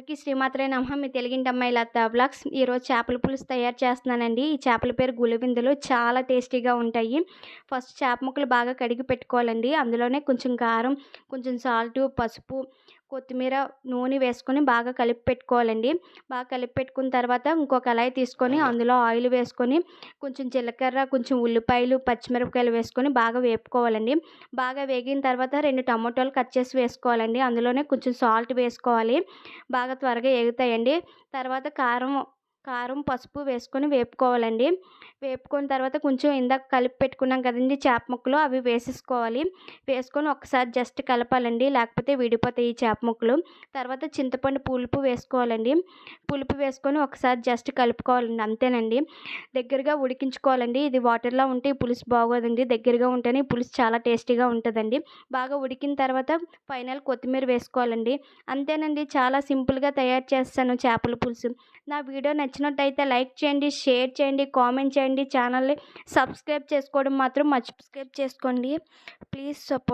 అందరికీ శ్రీమాత్రే నమః. మీ తెలుగింటి అమ్మాయి లతా వ్లాగ్స్. ఈరోజు చేపల పులుసు తయారు చేస్తున్నానండి. ఈ చేపల పేరు గులివిందులు. చాలా టేస్టీగా ఉంటాయి. ఫస్ట్ చేప ముక్కలు బాగా కడిగి పెట్టుకోవాలండి. అందులోనే కొంచెం కారం, కొంచెం సాల్టు, పసుపు, కొత్తిమీర, నూనె వేసుకొని బాగా కలిపి పెట్టుకోవాలండి. బాగా కలిపి పెట్టుకున్న తర్వాత ఇంకో కళాయి తీసుకొని అందులో ఆయిల్ వేసుకొని కొంచెం జీలకర్ర, కొంచెం ఉల్లిపాయలు, పచ్చిమిరపకాయలు వేసుకొని బాగా వేపుకోవాలండి. బాగా వేగిన తర్వాత 2 టమోటాలు కట్ చేసి వేసుకోవాలండి. అందులోనే కొంచెం సాల్ట్ వేసుకోవాలి. బాగా త్వరగా ఎగుతాయండి. తర్వాత కారం, పసుపు వేసుకొని వేపుకోవాలండి. వేపుకున్న తర్వాత కొంచెం ఇందాక కలిపి పెట్టుకున్నాం కదండీ చేప ముక్కలు, అవి వేసేసుకోవాలి. వేసుకొని ఒకసారి జస్ట్ కలపాలండి, లేకపోతే విడిపోతాయి ఈ చేప ముక్కలు. తర్వాత చింతపండు పులుపు వేసుకోవాలండి. పులుపు వేసుకొని ఒకసారి జస్ట్ కలుపుకోవాలండి, అంతేనండి. దగ్గరగా ఉడికించుకోవాలండి. ఇది వాటర్‌లా ఉంటే ఈ పులుసు బాగోదండి. దగ్గరగా ఉంటేనే ఈ పులుసు చాలా టేస్టీగా ఉంటదండి. బాగా ఉడికిన తర్వాత ఫైనల్ కొత్తిమీర వేసుకోవాలండి. అంతేనండి, చాలా సింపుల్‌గా తయారు చేస్తాను చేపల పులుసు. నా వీడియో నచ్చినట్టయితే లైక్ చేయండి, షేర్ చేయండి, కామెంట్ చేయండి. ఛానల్‌ని సబ్స్క్రైబ్ చేసుకోవడం మాత్రం మర్చిపోకండి. Please support